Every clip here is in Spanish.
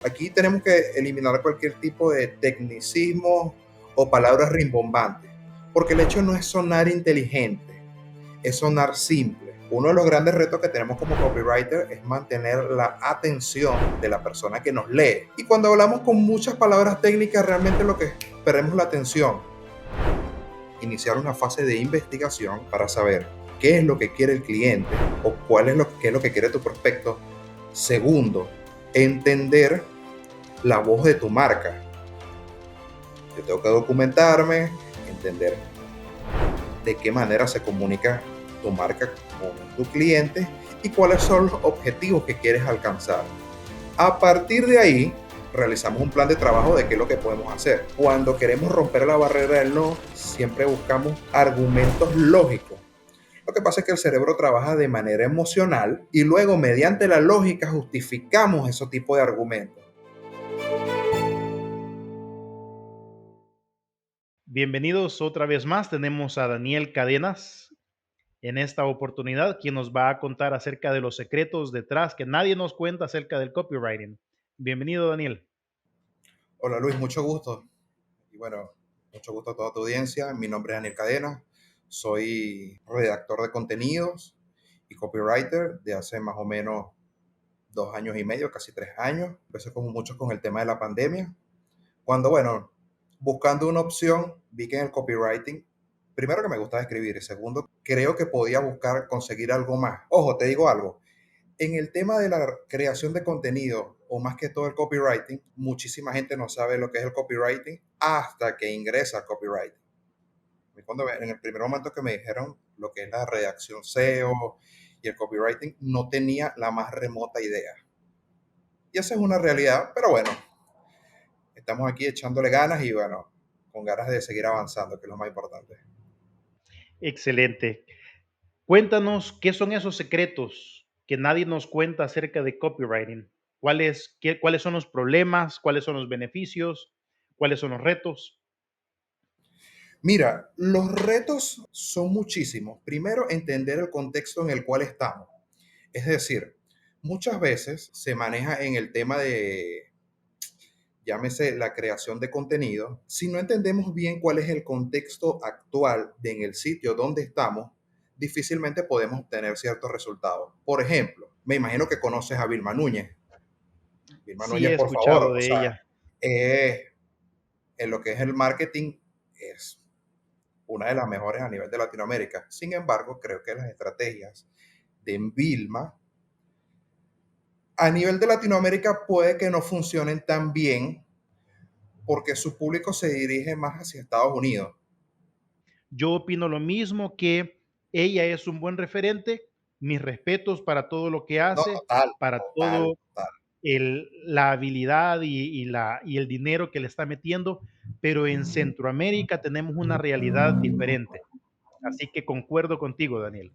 Aquí tenemos que eliminar cualquier tipo de tecnicismo o palabras rimbombantes, porque el hecho no es sonar inteligente, es sonar simple. Uno de los grandes retos que tenemos como copywriter es mantener la atención de la persona que nos lee. Y cuando hablamos con muchas palabras técnicas, realmente lo que perdemos la atención. Iniciar una fase de investigación para saber qué es lo que quiere el cliente o qué es lo que quiere tu prospecto. Segundo, entender la voz de tu marca. Yo tengo que documentarme, entender de qué manera se comunica tu marca con tu cliente y cuáles son los objetivos que quieres alcanzar. A partir de ahí, realizamos un plan de trabajo de qué es lo que podemos hacer. Cuando queremos romper la barrera del no, siempre buscamos argumentos lógicos. Lo que pasa es que el cerebro trabaja de manera emocional y luego mediante la lógica justificamos ese tipo de argumentos. Bienvenidos otra vez más. Tenemos a Daniel Cadenas en esta oportunidad, quien nos va a contar acerca de los secretos detrás que nadie nos cuenta acerca del copywriting. Bienvenido, Daniel. Hola Luis, mucho gusto. Y bueno, mucho gusto a toda tu audiencia. Mi nombre es Daniel Cadena. Soy redactor de contenidos y copywriter de hace más o menos 2 años y medio, casi 3 años. Empecé como muchos con el tema de la pandemia. Cuando, bueno, buscando una opción, vi que en el copywriting, primero que me gustaba escribir y segundo, creo que podía buscar conseguir algo más. Ojo, te digo algo. En el tema de la creación de contenido, o más que todo el copywriting, muchísima gente no sabe lo que es el copywriting hasta que ingresa al copywriting. En el primer momento que me dijeron lo que es la redacción SEO y el copywriting, no tenía la más remota idea. Y esa es una realidad, pero bueno, estamos aquí echándole ganas y bueno, con ganas de seguir avanzando, que es lo más importante. Excelente. Cuéntanos qué son esos secretos que nadie nos cuenta acerca de copywriting. ¿Cuáles son los problemas? ¿Cuáles son los beneficios? ¿Cuáles son los retos? Mira, los retos son muchísimos. Primero, entender el contexto en el cual estamos. Es decir, muchas veces se maneja en el tema de, llámese, la creación de contenido. Si no entendemos bien cuál es el contexto actual en el sitio donde estamos, difícilmente podemos obtener ciertos resultados. Por ejemplo, me imagino que conoces a Vilma Núñez. Vilma Sí, Núñez, he por favor, escuchado o de sea, ella. eh, en lo que es el marketing, es una de las mejores a nivel de Latinoamérica. Sin embargo, creo que las estrategias de Vilma a nivel de Latinoamérica puede que no funcionen tan bien porque su público se dirige más hacia Estados Unidos. Yo opino lo mismo, que ella es un buen referente. Mis respetos para todo lo que No, hace, total, para total, todo total. la habilidad y el dinero que le está metiendo, pero en Centroamérica tenemos una realidad diferente. Así que concuerdo contigo, Daniel.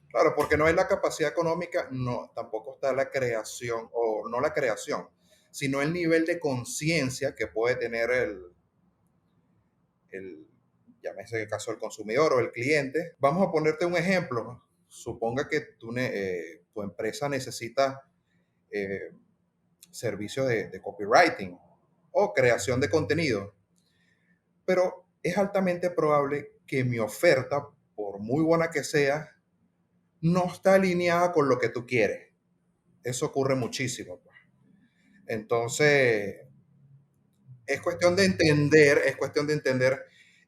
Claro, porque no hay la capacidad económica, no, tampoco está la creación, o no la creación, sino el nivel de conciencia que puede tener el, llámese el caso del consumidor o el cliente. Vamos a ponerte un ejemplo. Suponga que tu empresa necesita eh, servicio de copywriting o creación de contenido, pero es altamente probable que mi oferta, por muy buena que sea, no está alineada con lo que tú quieres. Eso ocurre muchísimo, pues. Entonces, es cuestión de entender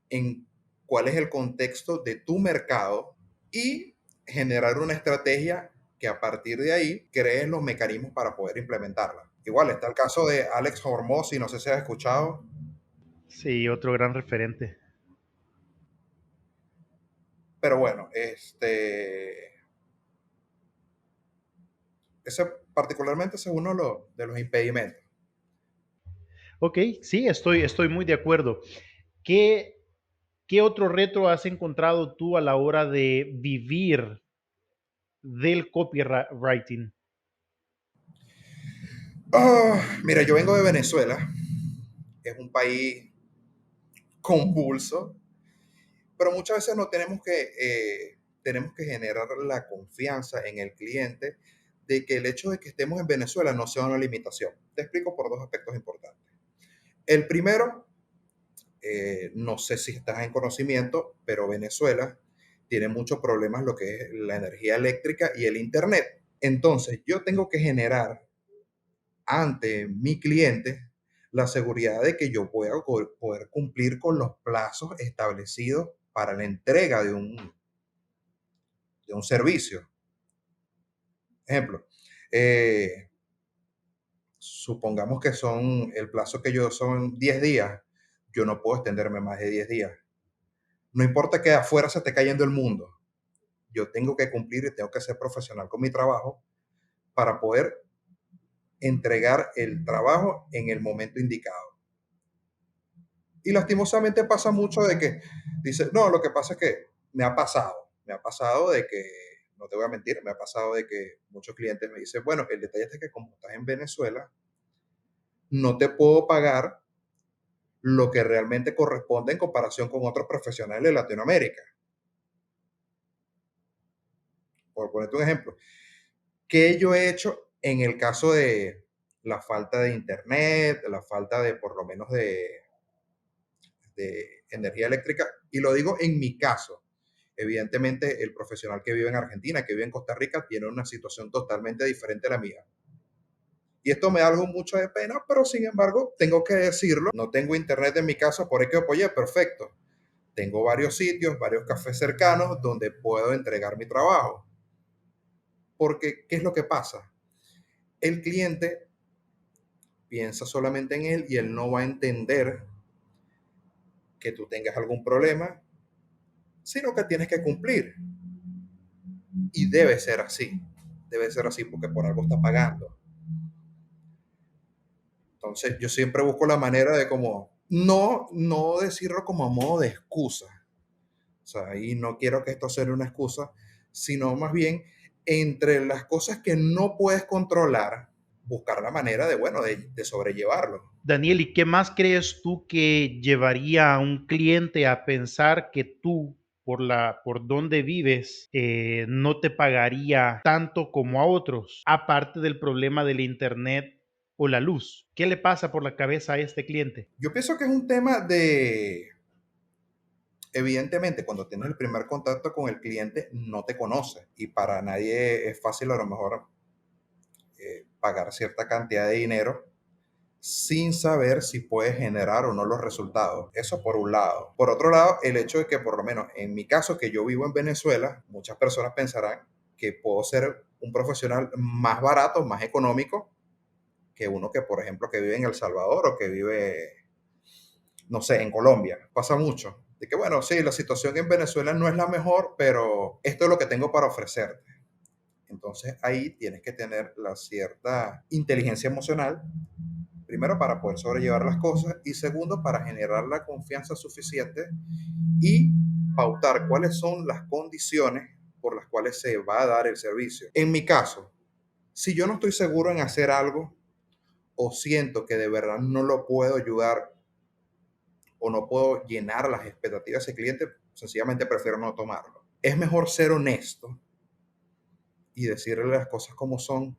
en cuál es el contexto de tu mercado y generar una estrategia que a partir de ahí crees los mecanismos para poder implementarla. Igual está el caso de Alex Hormozzi, no sé si has escuchado, Sí, otro gran referente. pero bueno, ese particularmente ese es uno de los impedimentos. Ok, sí, estoy muy de acuerdo. ¿Qué, ¿Qué otro reto has encontrado tú a la hora de vivir del copywriting? Mira, yo vengo de Venezuela, es un país convulso, pero muchas veces no tenemos que generar la confianza en el cliente de que el hecho de que estemos en Venezuela no sea una limitación. Te explico por dos aspectos importantes. El primero, no sé si estás en conocimiento, pero Venezuela tiene muchos problemas lo que es la energía eléctrica y el Internet. Entonces, yo tengo que generar ante mi cliente la seguridad de que yo pueda poder cumplir con los plazos establecidos para la entrega de un servicio. Ejemplo, eh, supongamos que el plazo que yo son 10 días, yo no puedo extenderme más de 10 días. No importa que afuera se esté cayendo el mundo, yo tengo que cumplir y tengo que ser profesional con mi trabajo para poder entregar el trabajo en el momento indicado. Y lastimosamente pasa mucho de que dice, no, lo que pasa es que me ha pasado de que, no te voy a mentir, me ha pasado de que muchos clientes me dicen, bueno, el detalle es que como estás en Venezuela, no te puedo pagar lo que realmente corresponde en comparación con otros profesionales de Latinoamérica. Por ponerte un ejemplo, ¿qué yo he hecho en el caso de la falta de internet, la falta de por lo menos de energía eléctrica? Y lo digo en mi caso. Evidentemente, el profesional que vive en Argentina, que vive en Costa Rica, tiene una situación totalmente diferente a la mía. Y esto me da algo mucho de pena, pero sin embargo, tengo que decirlo. No tengo internet en mi casa, por eso, oye, perfecto. Tengo varios sitios, varios cafés cercanos donde puedo entregar mi trabajo. Porque, ¿qué es lo que pasa? El cliente piensa solamente en él y él no va a entender que tú tengas algún problema, sino que tienes que cumplir. Y debe ser así. Debe ser así porque por algo está pagando. Entonces, yo siempre busco la manera de como, no decirlo como a modo de excusa. O sea, y no quiero que esto sea una excusa, sino más bien entre las cosas que no puedes controlar, buscar la manera de, bueno, de sobrellevarlo. Daniel, ¿y qué más crees tú que llevaría a un cliente a pensar que tú, por donde vives, no te pagaría tanto como a otros, aparte del problema del internet o la luz? ¿Qué le pasa por la cabeza a este cliente? Yo pienso que es un tema de, evidentemente, cuando tienes el primer contacto con el cliente, no te conoce y para nadie es fácil a lo mejor pagar cierta cantidad de dinero sin saber si puede generar o no los resultados. Eso por un lado. Por otro lado, el hecho de que por lo menos en mi caso, que yo vivo en Venezuela, muchas personas pensarán que puedo ser un profesional más barato, más económico que uno que, por ejemplo, que vive en El Salvador o que vive, no sé, en Colombia. Pasa mucho. De que, bueno, sí, la situación en Venezuela no es la mejor, pero esto es lo que tengo para ofrecerte. Entonces ahí tienes que tener la cierta inteligencia emocional, primero para poder sobrellevar las cosas y segundo para generar la confianza suficiente y pautar cuáles son las condiciones por las cuales se va a dar el servicio. En mi caso, si yo no estoy seguro en hacer algo o siento que de verdad no lo puedo ayudar o no puedo llenar las expectativas de ese cliente, sencillamente prefiero no tomarlo. Es mejor ser honesto y decirle las cosas como son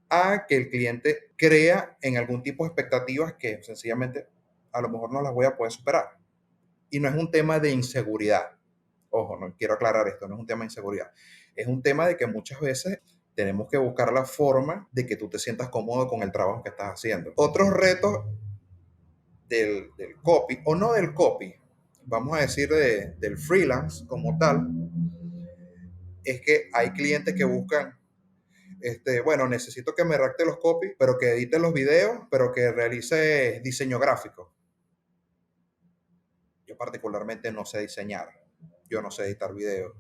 a que el cliente crea en algún tipo de expectativas que sencillamente a lo mejor no las voy a poder superar. Y no es un tema de inseguridad. Ojo, no quiero aclarar esto, no es un tema de inseguridad. Es un tema de que muchas veces tenemos que buscar la forma de que tú te sientas cómodo con el trabajo que estás haciendo. Otros retos del copy, o no del copy, vamos a decir del freelance como tal, es que hay clientes que buscan bueno, necesito que me redacte los copies, pero que edite los videos, pero que realice diseño gráfico. Yo particularmente no sé diseñar, yo no sé editar videos.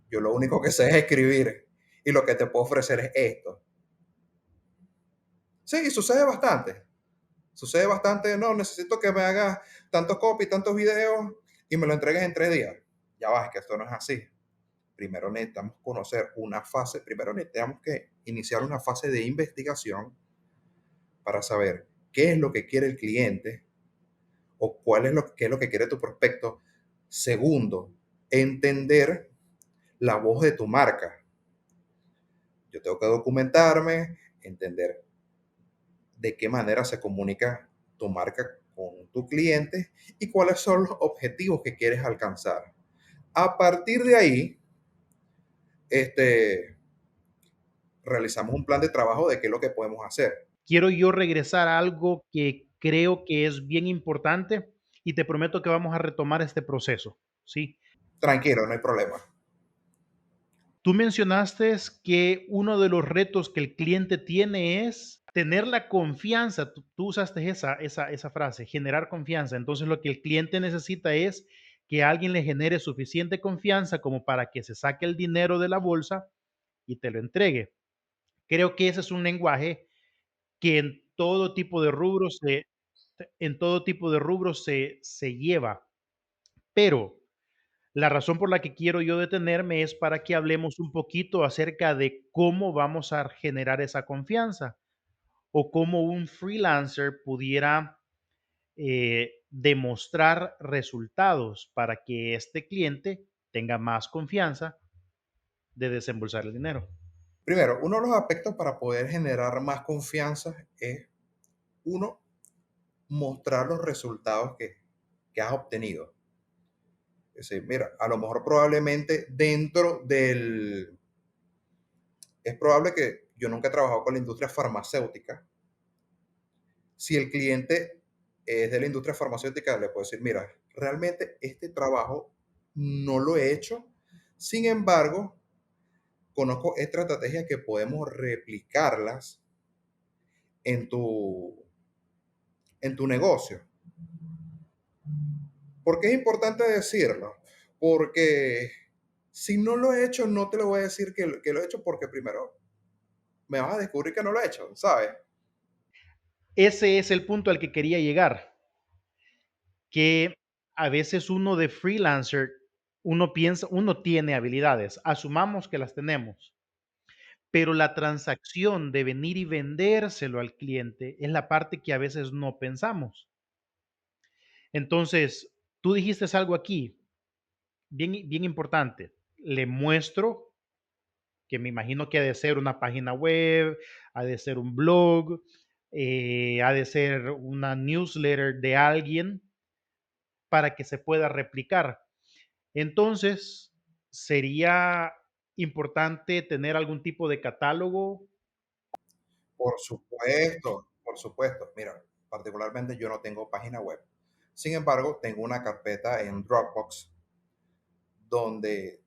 Yo lo único que sé es escribir y lo que te puedo ofrecer es esto. Sí, sucede bastante. Sucede bastante, no, necesito que me hagas tantos copies, tantos videos y me lo entregues en 3 días. Ya vas, que esto no es así. Primero necesitamos conocer una fase, primero necesitamos que iniciar una fase de investigación para saber qué es lo que quiere el cliente o qué es lo que quiere tu prospecto. Segundo, entender la voz de tu marca. Yo tengo que documentarme, entender de qué manera se comunica tu marca con tu cliente y cuáles son los objetivos que quieres alcanzar. A partir de ahí, este, realizamos un plan de trabajo de qué es lo que podemos hacer. Quiero yo regresar a algo que creo que es bien importante y te prometo que vamos a retomar este proceso, ¿sí? Tranquilo, no hay problema. Tú mencionaste que uno de los retos que el cliente tiene es tener la confianza. Tú usaste esa frase, generar confianza. Entonces lo que el cliente necesita es que alguien le genere suficiente confianza como para que se saque el dinero de la bolsa y te lo entregue. Creo que ese es un lenguaje que en todo tipo de rubros se lleva. Pero la razón por la que quiero yo detenerme es para que hablemos un poquito acerca de cómo vamos a generar esa confianza o cómo un freelancer pudiera demostrar resultados para que este cliente tenga más confianza de desembolsar el dinero. Primero, uno de los aspectos para poder generar más confianza es, uno, mostrar los resultados que has obtenido. Es decir, mira, a lo mejor probablemente dentro del... Es probable que yo nunca he trabajado con la industria farmacéutica. Si el cliente es de la industria farmacéutica, le puedo decir, mira, realmente este trabajo no lo he hecho. Sin embargo, conozco estas estrategias que podemos replicarlas en tu negocio. ¿Por qué es importante decirlo? Porque si no lo he hecho, no te lo voy a decir que lo he hecho porque primero me vas a descubrir que no lo he hecho, ¿sabes? Ese es el punto al que quería llegar, que a veces uno de freelancer, uno piensa, uno tiene habilidades, asumamos que las tenemos, pero la transacción de venir y vendérselo al cliente es la parte que a veces no pensamos. Entonces, tú dijiste algo aquí, bien importante. Le muestro que me imagino que ha de ser una página web, ha de ser un blog, ha de ser una newsletter de alguien para que se pueda replicar. Entonces, sería importante tener algún tipo de catálogo. Por supuesto, por supuesto. Mira, particularmente yo no tengo página web. Sin embargo, tengo una carpeta en Dropbox donde,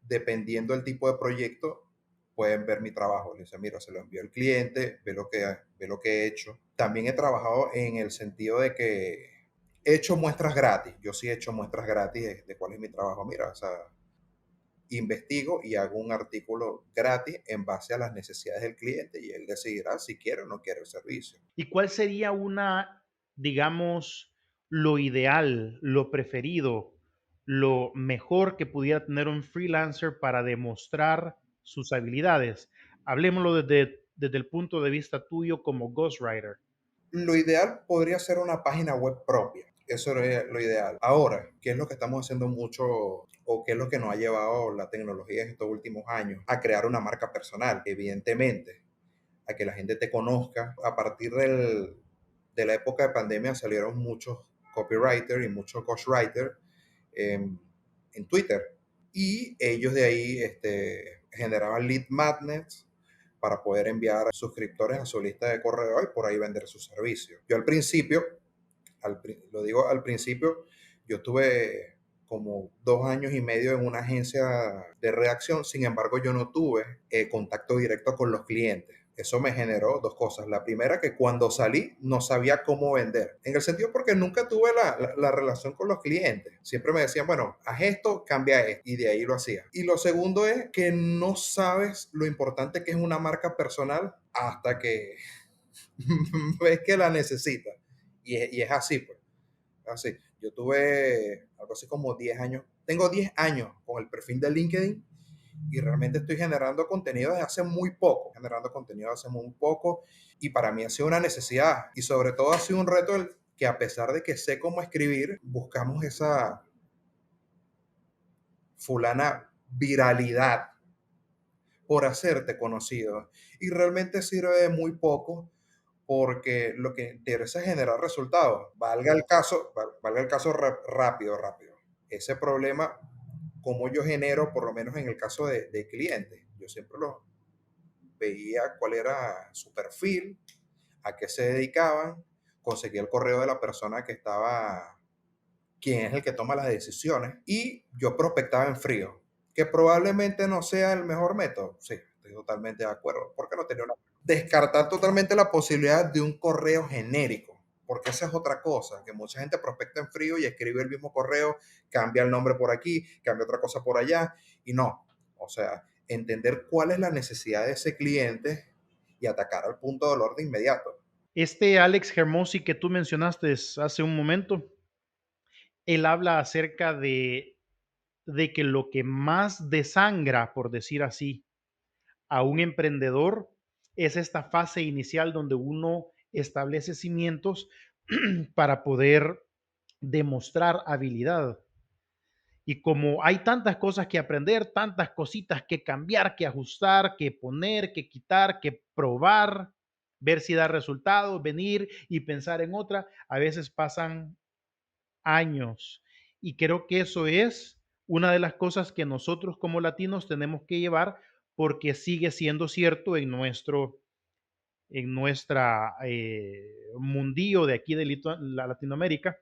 dependiendo del tipo de proyecto, pueden ver mi trabajo. Le dice, mira, se lo envío al cliente, ve lo que he hecho. También he trabajado en el sentido de que he hecho muestras gratis. Yo sí he hecho muestras gratis de cuál es mi trabajo. Mira, o sea, investigo y hago un artículo gratis en base a las necesidades del cliente y él decidirá si quiere o no quiere el servicio. ¿Y cuál sería digamos, lo ideal, lo preferido, lo mejor que pudiera tener un freelancer para demostrar sus habilidades? Hablemoslo desde el punto de vista tuyo como ghostwriter. Lo ideal podría ser una página web propia. Eso es lo ideal. Ahora, ¿qué es lo que estamos haciendo mucho o qué es lo que nos ha llevado la tecnología en estos últimos años? A crear una marca personal, evidentemente, a que la gente te conozca. A partir de la época de pandemia salieron muchos copywriters y muchos ghostwriters en Twitter. Y ellos de ahí generaban lead magnets para poder enviar suscriptores a su lista de correo y por ahí vender sus servicios. Yo al principio, lo digo al principio, yo estuve como 2 años y medio en una agencia de redacción, sin embargo yo no tuve contacto directo con los clientes. Eso me generó dos cosas. La primera, que cuando salí no sabía cómo vender. En el sentido porque nunca tuve la relación con los clientes. Siempre me decían, bueno, haz esto, cambia esto. Y de ahí lo hacía. Y lo segundo es que no sabes lo importante que es una marca personal hasta que ves que la necesitas. Y es así, pues. Así. Yo tuve algo así como 10 años. Tengo 10 años con el perfil de LinkedIn y realmente estoy generando contenido desde hace muy poco, generando contenido hace muy poco y para mí ha sido una necesidad y sobre todo ha sido un reto el que a pesar de que sé cómo escribir, buscamos esa fulana viralidad, por hacerte conocido. Y realmente sirve de muy poco porque lo que interesa es generar resultados. Valga el caso rápido, rápido. Ese problema, como yo genero, por lo menos en el caso de clientes, yo siempre lo veía cuál era su perfil, a qué se dedicaban, conseguía el correo de la persona que estaba, quien es el que toma las decisiones, y yo prospectaba en frío, que probablemente no sea el mejor método. Sí, estoy totalmente de acuerdo, porque no tenía una... Descartar totalmente la posibilidad de un correo genérico, porque esa es otra cosa, que mucha gente prospecta en frío y escribe el mismo correo, cambia el nombre por aquí, cambia otra cosa por allá, y no. O sea, entender cuál es la necesidad de ese cliente y atacar al punto de dolor de inmediato. Este Alex Hermosi que tú mencionaste hace un momento, él habla acerca de que lo que más desangra, por decir así, a un emprendedor es esta fase inicial donde uno establece cimientos para poder demostrar habilidad. Y como hay tantas cosas que aprender, tantas cositas que cambiar, que ajustar, que poner, que quitar, que probar, ver si da resultado, venir y pensar en otra, a veces pasan años. Y creo que eso es una de las cosas que nosotros como latinos tenemos que llevar porque sigue siendo cierto en nuestra mundillo de aquí de la Latinoamérica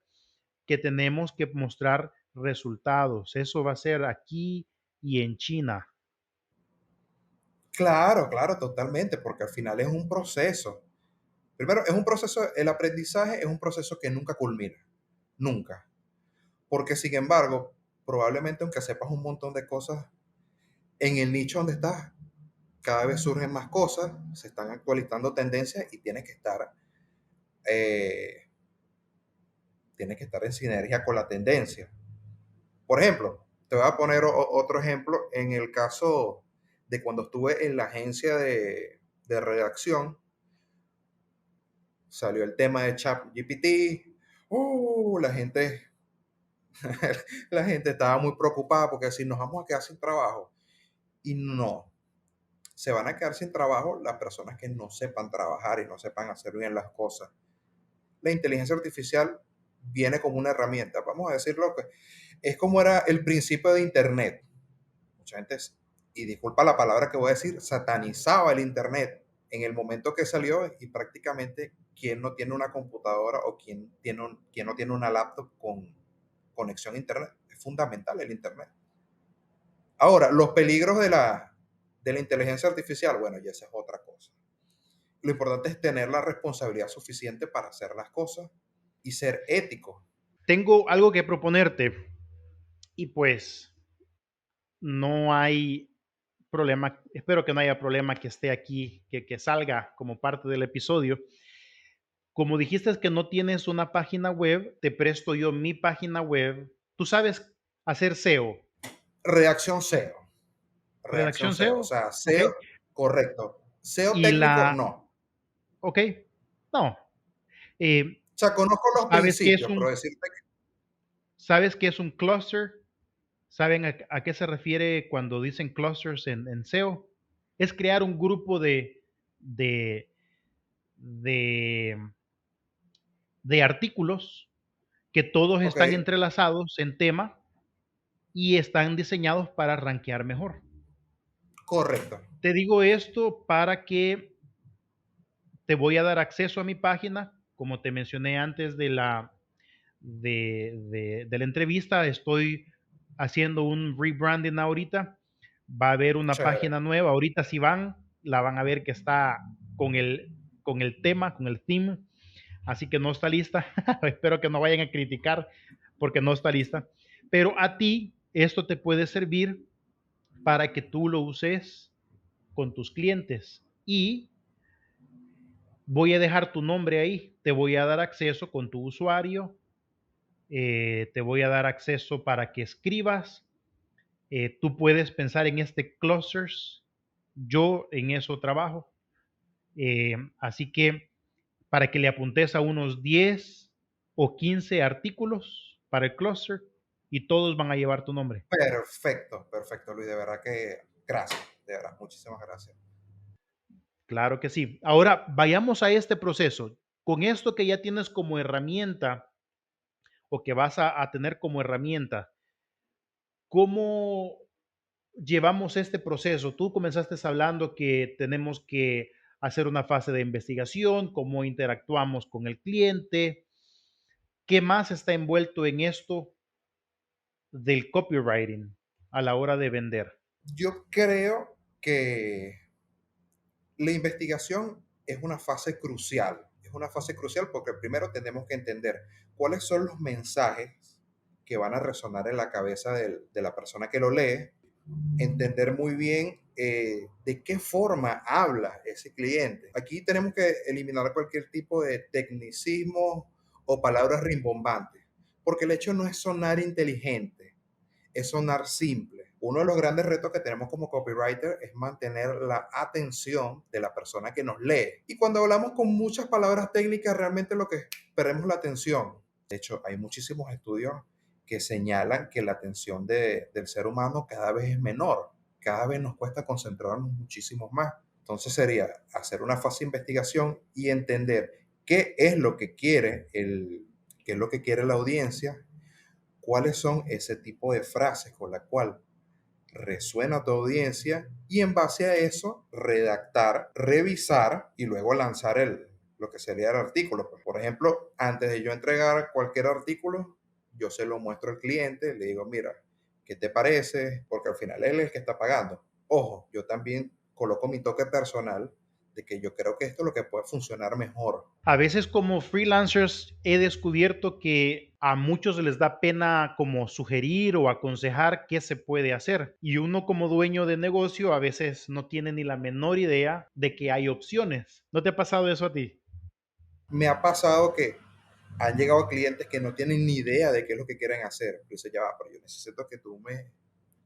que tenemos que mostrar resultados. Eso va a ser aquí y en China. Claro, claro, totalmente, porque al final es un proceso. Primero, es un proceso, el aprendizaje es un proceso que nunca culmina, nunca. Porque sin embargo, probablemente aunque sepas un montón de cosas, en el nicho donde estás, cada vez surgen más cosas, se están actualizando tendencias y eh, tienes que estar en sinergia con la tendencia. Por ejemplo, te voy a poner otro ejemplo en el caso de cuando estuve en la agencia de redacción, salió el tema de ChatGPT. La gente, la gente estaba muy preocupada porque si nos vamos a quedar sin trabajo. Y no, se van a quedar sin trabajo las personas que no sepan trabajar y no sepan hacer bien las cosas. La inteligencia artificial viene como una herramienta, vamos a decirlo que es como era el principio de Internet. Mucha gente, y disculpa la palabra que voy a decir, satanizaba el Internet en el momento que salió y prácticamente quien no tiene una computadora o quien no tiene una laptop con conexión a Internet, es fundamental el Internet. Ahora, los peligros de la inteligencia artificial, bueno, ya esa es otra cosa. Lo importante es tener la responsabilidad suficiente para hacer las cosas y ser ético. Tengo algo que proponerte y pues no hay problema, espero que no haya problema que esté aquí, que salga como parte del episodio. Como dijiste que no tienes una página web, te presto yo mi página web. Tú sabes hacer SEO, Redacción SEO. Redacción redacción SEO. O SEO, sea, ¿ok? SEO, correcto. SEO Y técnico, la, no. ¿ok? No. Eh, O sea, conozco los ¿Sabes qué es principios, pero decirte que... sabes qué es un cluster? ¿Saben a qué se refiere cuando dicen clusters en SEO? Es crear un grupo de, de, de artículos que todos Ok, están entrelazados en tema y están diseñados para rankear mejor. correcto. Te digo esto para que te voy a dar acceso a mi página, como te mencioné antes de la entrevista, estoy haciendo un rebranding ahorita, va a haber una Chévere. página nueva, ahorita si van, la van a ver que está con el tema, con el theme, así que no está lista, espero que no vayan a criticar porque no está lista, pero a ti esto te puede servir para que tú lo uses con tus clientes y voy a dejar tu nombre ahí, te voy a dar acceso con tu usuario, te voy a dar acceso para que escribas, tú puedes pensar en este clusters, yo en eso trabajo, así que para que le apuntes a unos 10 o 15 artículos para el cluster y todos van a llevar tu nombre. Perfecto, perfecto, Luis. De verdad que gracias. De verdad, muchísimas gracias. Claro que sí. Ahora vayamos a este proceso. Con esto que ya tienes como herramienta o que vas a tener como herramienta, ¿cómo llevamos este proceso? Tú comenzaste hablando que tenemos que hacer una fase de investigación, cómo interactuamos con el cliente. ¿Qué más está envuelto en esto del copywriting a la hora de vender? Yo creo que la investigación es una fase crucial. Es una fase crucial porque primero tenemos que entender cuáles son los mensajes que van a resonar en la cabeza de la persona que lo lee, entender muy bien de qué forma habla ese cliente. Aquí tenemos que eliminar cualquier tipo de tecnicismo o palabras rimbombantes, porque el hecho no es sonar inteligente, es sonar simple. Uno de los grandes retos que tenemos como copywriter es mantener la atención de la persona que nos lee. Y cuando hablamos con muchas palabras técnicas, realmente lo que perdemos la atención. De hecho, hay muchísimos estudios que señalan que la atención del ser humano cada vez es menor. Cada vez nos cuesta concentrarnos muchísimo más. Entonces sería hacer una fase de investigación y entender qué es lo que quiere qué es lo que quiere la audiencia, cuáles son ese tipo de frases con la cual resuena tu audiencia y en base a eso redactar, revisar y luego lanzar lo que sería el artículo. Pues, por ejemplo, antes de yo entregar cualquier artículo, yo se lo muestro al cliente, le digo, mira, ¿qué te parece? Porque al final él es el que está pagando. Ojo, yo también coloco mi toque personal de que yo creo que esto es lo que puede funcionar mejor. A veces como freelancers he descubierto que a muchos les da pena como sugerir o aconsejar qué se puede hacer. Y uno como dueño de negocio a veces no tiene ni la menor idea de que hay opciones. ¿No te ha pasado eso a ti? Me ha pasado que han llegado clientes que no tienen ni idea de qué es lo que quieren hacer. Dice, ya va, pero yo necesito que tú me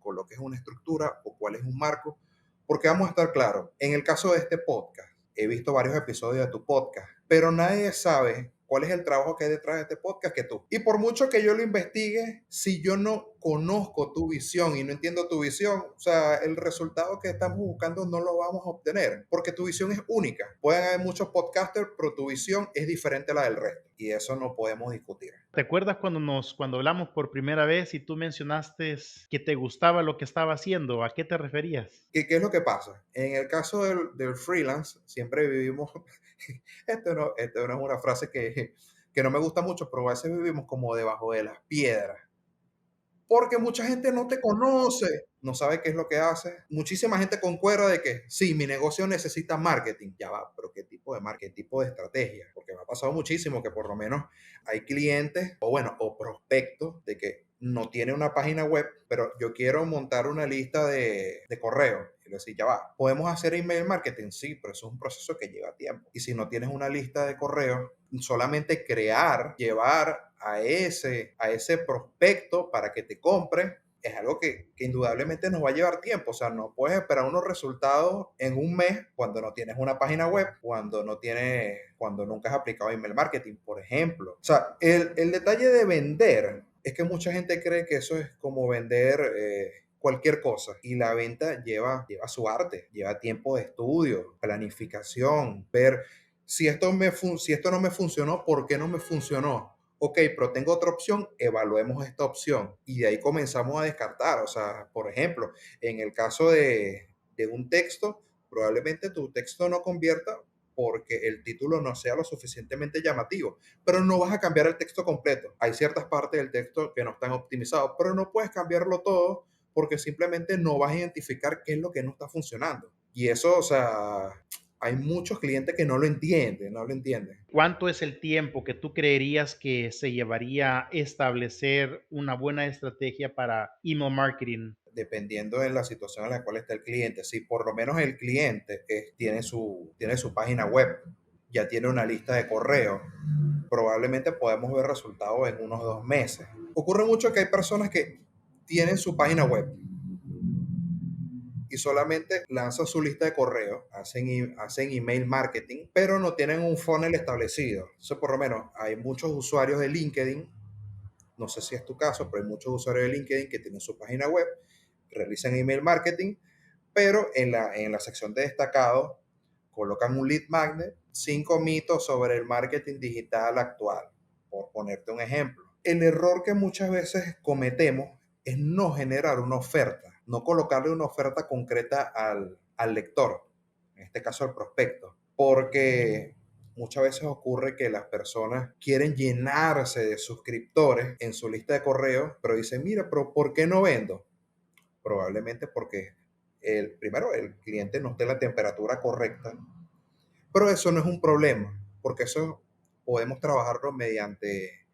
coloques una estructura o cuál es un marco, porque vamos a estar claros, en el caso de este podcast, he visto varios episodios de tu podcast, pero nadie sabe cuál es el trabajo que hay detrás de este podcast que tú. Y por mucho que yo lo investigue, si yo no conozco tu visión y no entiendo tu visión, o sea, el resultado que estamos buscando no lo vamos a obtener, porque tu visión es única. Pueden haber muchos podcasters, pero tu visión es diferente a la del resto. Y eso no podemos discutir. ¿Te acuerdas cuando hablamos por primera vez y tú mencionaste que te gustaba lo que estaba haciendo? ¿A qué te referías? ¿Qué es lo que pasa? En el caso del freelance, siempre vivimos, esto no es una frase que no me gusta mucho, pero a veces vivimos como debajo de las piedras. Porque mucha gente no te conoce, no sabe qué es lo que haces. Muchísima gente concuerda de que sí, mi negocio necesita marketing. Ya va, pero ¿qué tipo de marketing? ¿Qué tipo de estrategia? Porque me ha pasado muchísimo que por lo menos hay clientes o bueno, o prospectos de que no tiene una página web, pero yo quiero montar una lista de correo. Y le decía, ya va, ¿podemos hacer email marketing? Sí, pero eso es un proceso que lleva tiempo. Y si no tienes una lista de correos, solamente crear, llevar a ese prospecto para que te compre, es algo que indudablemente nos va a llevar tiempo. O sea, no puedes esperar unos resultados en un mes cuando no tienes una página web, cuando nunca has aplicado email marketing, por ejemplo. O sea, el detalle de vender es que mucha gente cree que eso es como vender cualquier cosa. Y la venta lleva su arte, lleva tiempo de estudio, planificación, ver si esto no me funcionó, ¿por qué no me funcionó? Ok, pero tengo otra opción, evaluemos esta opción. Y de ahí comenzamos a descartar. O sea, por ejemplo, en el caso de un texto, probablemente tu texto no convierta porque el título no sea lo suficientemente llamativo, pero no vas a cambiar el texto completo. Hay ciertas partes del texto que no están optimizadas, pero no puedes cambiarlo todo porque simplemente no vas a identificar qué es lo que no está funcionando. Y eso, o sea, hay muchos clientes que no lo entienden, no lo entienden. ¿Cuánto es el tiempo que tú creerías que se llevaría establecer una buena estrategia para email marketing? Dependiendo de la situación en la cual está el cliente. Si por lo menos el cliente tiene su página web, ya tiene una lista de correo, probablemente podemos ver resultados en unos 2 meses. Ocurre mucho que hay personas que tienen su página web y solamente lanzan su lista de correos, hacen email marketing, pero no tienen un funnel establecido. Eso por lo menos hay muchos usuarios de LinkedIn, no sé si es tu caso, pero hay muchos usuarios de LinkedIn que tienen su página web, realizan email marketing, pero en la sección de destacados colocan un lead magnet, 5 mitos sobre el marketing digital actual, por ponerte un ejemplo. El error que muchas veces cometemos es no generar una oferta, no colocarle una oferta concreta al lector, en este caso al prospecto, porque muchas veces ocurre que las personas quieren llenarse de suscriptores en su lista de correo, pero dicen, mira, pero ¿por qué no vendo? Probablemente porque primero el cliente no esté en la temperatura correcta, pero eso no es un problema, porque eso podemos trabajarlo mediante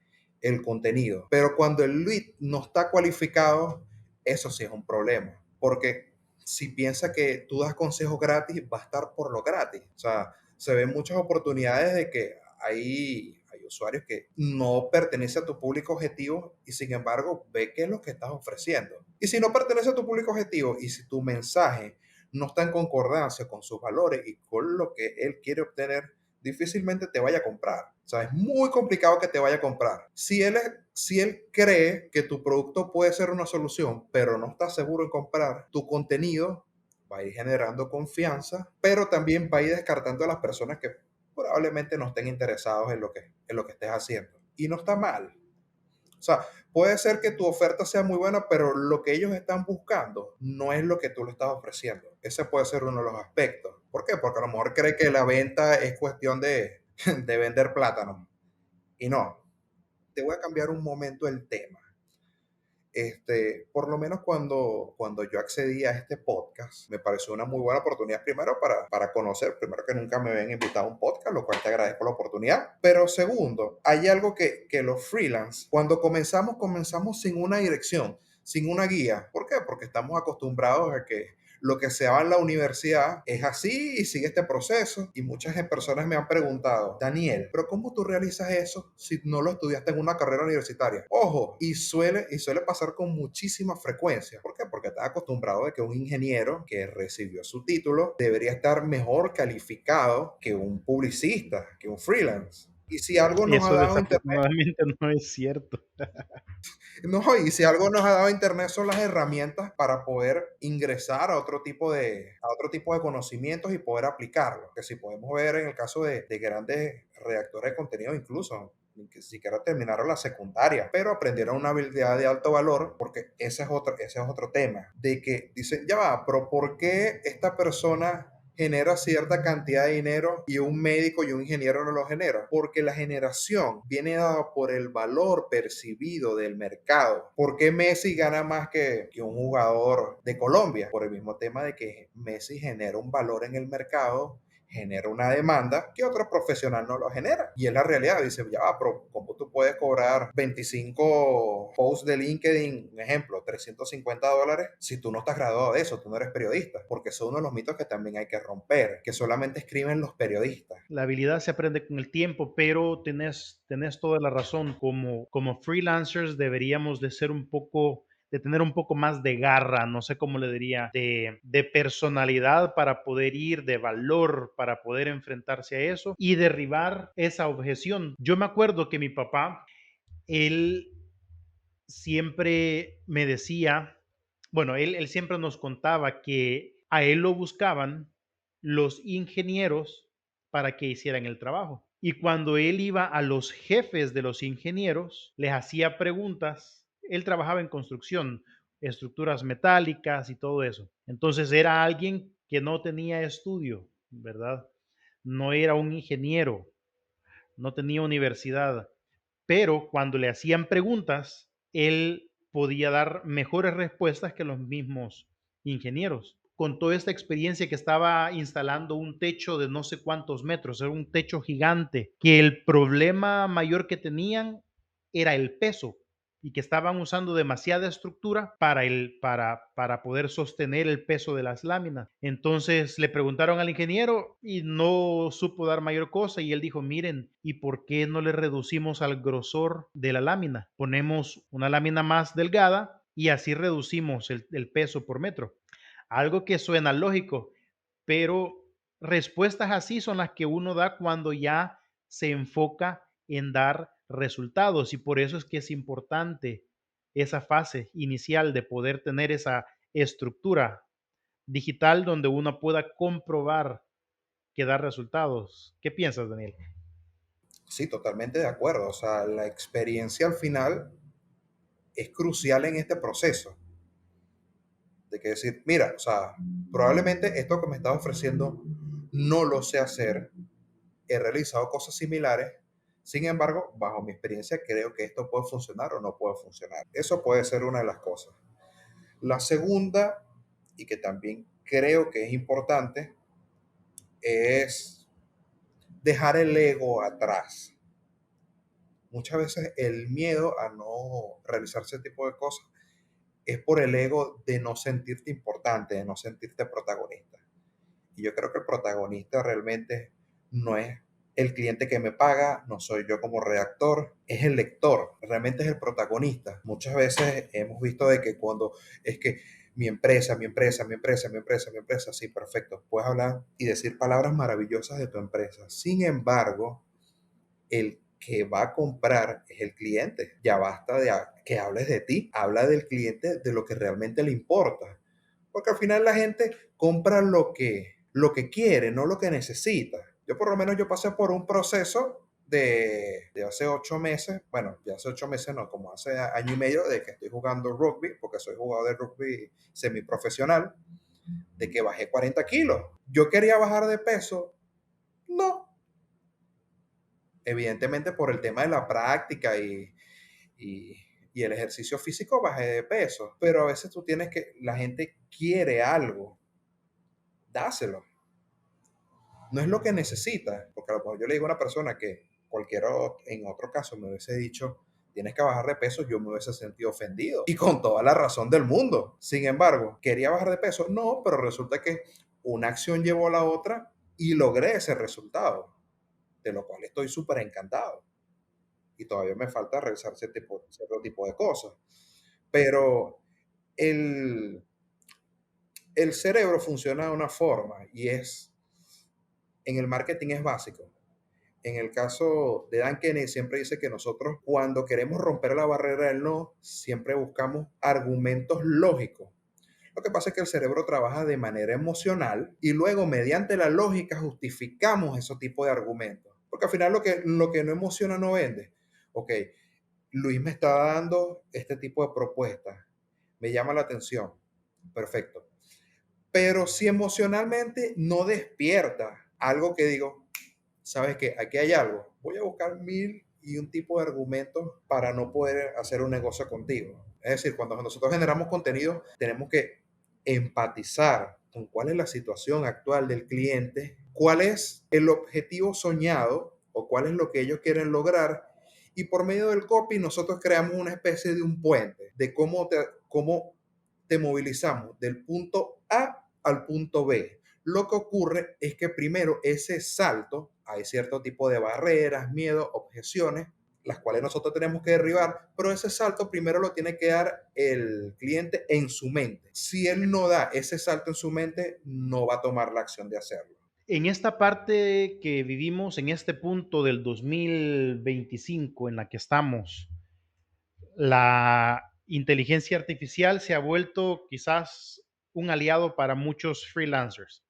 el contenido. Pero cuando el lead no está cualificado, eso sí es un problema, porque si piensa que tú das consejos gratis, va a estar por lo gratis. O sea, se ven muchas oportunidades de que hay usuarios que no pertenecen a tu público objetivo y sin embargo ve qué es lo que estás ofreciendo. Y si no pertenece a tu público objetivo y si tu mensaje no está en concordancia con sus valores y con lo que él quiere obtener, difícilmente te vaya a comprar. O sea, es muy complicado que te vaya a comprar. Si él cree que tu producto puede ser una solución, pero no está seguro en comprar, tu contenido va a ir generando confianza, pero también va a ir descartando a las personas que probablemente no estén interesados en lo que estés haciendo. Y no está mal. O sea, puede ser que tu oferta sea muy buena, pero lo que ellos están buscando no es lo que tú le estás ofreciendo. Ese puede ser uno de los aspectos. ¿Por qué? Porque a lo mejor cree que la venta es cuestión de vender plátanos. Y no, te voy a cambiar un momento el tema. Por lo menos cuando yo accedí a este podcast, me pareció una muy buena oportunidad, primero para conocer, primero que nunca me habían invitado a un podcast, lo cual te agradezco la oportunidad, pero segundo, hay algo que los freelance, cuando comenzamos sin una dirección, sin una guía. ¿Por qué? Porque estamos acostumbrados a que lo que se da en la universidad es así y sigue este proceso. Y muchas personas me han preguntado, Daniel, ¿pero cómo tú realizas eso si no lo estudiaste en una carrera universitaria? Ojo, y suele pasar con muchísima frecuencia. ¿Por qué? Porque estás acostumbrado de que un ingeniero que recibió su título debería estar mejor calificado que un publicista, que un freelance. Y si algo nos ha Eso dado Internet, desafortunadamente no es cierto. no, y si algo nos ha dado Internet son las herramientas para poder ingresar a otro tipo de conocimientos y poder aplicarlo. Que si podemos ver en el caso de grandes redactores de contenido, incluso ni que siquiera terminaron la secundaria, pero aprendieron una habilidad de alto valor, porque ese es otro tema, de que dicen, ya va, pero ¿por qué esta persona genera cierta cantidad de dinero y un médico y un ingeniero no lo genera? Porque la generación viene dada por el valor percibido del mercado. ¿Por qué Messi gana más que un jugador de Colombia? Por el mismo tema de que Messi genera un valor en el mercado, genera una demanda que otro profesional no lo genera. Y es la realidad. Dice, ya va, pero ¿cómo tú puedes cobrar 25 posts de LinkedIn, un ejemplo, $350, si tú no estás graduado de eso, tú no eres periodista? Porque eso es uno de los mitos que también hay que romper, que solamente escriben los periodistas. La habilidad se aprende con el tiempo, pero tenés toda la razón. Como freelancers deberíamos de ser un poco, de tener un poco más de garra, no sé cómo le diría, de personalidad para poder ir, de valor para poder enfrentarse a eso y derribar esa objeción. Yo me acuerdo que mi papá, él siempre me decía, bueno, él siempre nos contaba que a él lo buscaban los ingenieros para que hicieran el trabajo. Y cuando él iba a los jefes de los ingenieros, les hacía preguntas. Él trabajaba en construcción, estructuras metálicas y todo eso. Entonces era alguien que no tenía estudio, ¿verdad? No era un ingeniero, no tenía universidad, pero cuando le hacían preguntas, él podía dar mejores respuestas que los mismos ingenieros. Con toda esta experiencia que estaba instalando un techo de no sé cuántos metros, era un techo gigante, que el problema mayor que tenían era el peso y que estaban usando demasiada estructura para poder sostener el peso de las láminas. Entonces le preguntaron al ingeniero y no supo dar mayor cosa y él dijo, miren, ¿y por qué no le reducimos al grosor de la lámina? Ponemos una lámina más delgada y así reducimos el peso por metro. Algo que suena lógico, pero respuestas así son las que uno da cuando ya se enfoca en dar resultados y por eso es que es importante esa fase inicial de poder tener esa estructura digital donde uno pueda comprobar que da resultados. ¿Qué piensas, Daniel? Sí, totalmente de acuerdo. O sea, la experiencia al final es crucial en este proceso. De que decir, mira, o sea, probablemente esto que me estás ofreciendo no lo sé hacer, he realizado cosas similares, sin embargo, bajo mi experiencia creo que esto puede funcionar o no puede funcionar. Eso puede ser una de las cosas. La segunda, y que también creo que es importante, es dejar el ego atrás. Muchas veces el miedo a no realizar ese tipo de cosas es por el ego de no sentirte importante, de no sentirte protagonista. Y yo creo que el protagonista realmente no es el cliente que me paga, no soy yo como redactor, es el lector, realmente es el protagonista. Muchas veces hemos visto de que cuando es que mi empresa, mi empresa, mi empresa, mi empresa, mi empresa, sí, perfecto, puedes hablar y decir palabras maravillosas de tu empresa. Sin embargo, el que va a comprar es el cliente. Ya basta de que hables de ti, habla del cliente, de lo que realmente le importa. Porque al final la gente compra lo que quiere, no lo que necesita. Yo por lo menos yo pasé por un proceso de hace 8 meses, bueno, ya hace 8 meses no, como hace año y medio de que estoy jugando rugby, porque soy jugador de rugby semiprofesional, de que bajé 40 kilos. Yo quería bajar de peso, no, evidentemente por el tema de la práctica y, y el ejercicio físico bajé de peso, pero a veces tú tienes que, la gente quiere algo, dáselo. No es lo que necesita, porque a lo mejor yo le digo a una persona que cualquiera en otro caso me hubiese dicho, tienes que bajar de peso, yo me hubiese sentido ofendido y con toda la razón del mundo. Sin embargo, ¿quería bajar de peso? No, pero resulta que una acción llevó a la otra y logré ese resultado, de lo cual estoy súper encantado. Y todavía me falta realizar cierto tipo de cosas. Pero el, el cerebro funciona de una forma y en el marketing es básico. En el caso de Dan Kennedy siempre dice que nosotros cuando queremos romper la barrera del no, siempre buscamos argumentos lógicos. Lo que pasa es que el cerebro trabaja de manera emocional y luego mediante la lógica justificamos ese tipo de argumentos. Porque al final lo que no emociona no vende. Ok, Luis me está dando este tipo de propuestas, me llama la atención, perfecto. Pero si emocionalmente no despierta algo que digo, sabes que aquí hay algo, voy a buscar mil y un tipo de argumentos para no poder hacer un negocio contigo. Es decir, cuando nosotros generamos contenido, tenemos que empatizar con cuál es la situación actual del cliente, cuál es el objetivo soñado o cuál es lo que ellos quieren lograr. Y por medio del copy nosotros creamos una especie de un puente de cómo te movilizamos del punto A al punto B. Lo que ocurre es que primero ese salto, hay cierto tipo de barreras, miedos, objeciones, las cuales nosotros tenemos que derribar, pero ese salto primero lo tiene que dar el cliente en su mente. Si él no da ese salto en su mente, no va a tomar la acción de hacerlo. En esta parte que vivimos, en este punto del 2025 en la que estamos, la inteligencia artificial se ha vuelto quizás un aliado para muchos freelancers.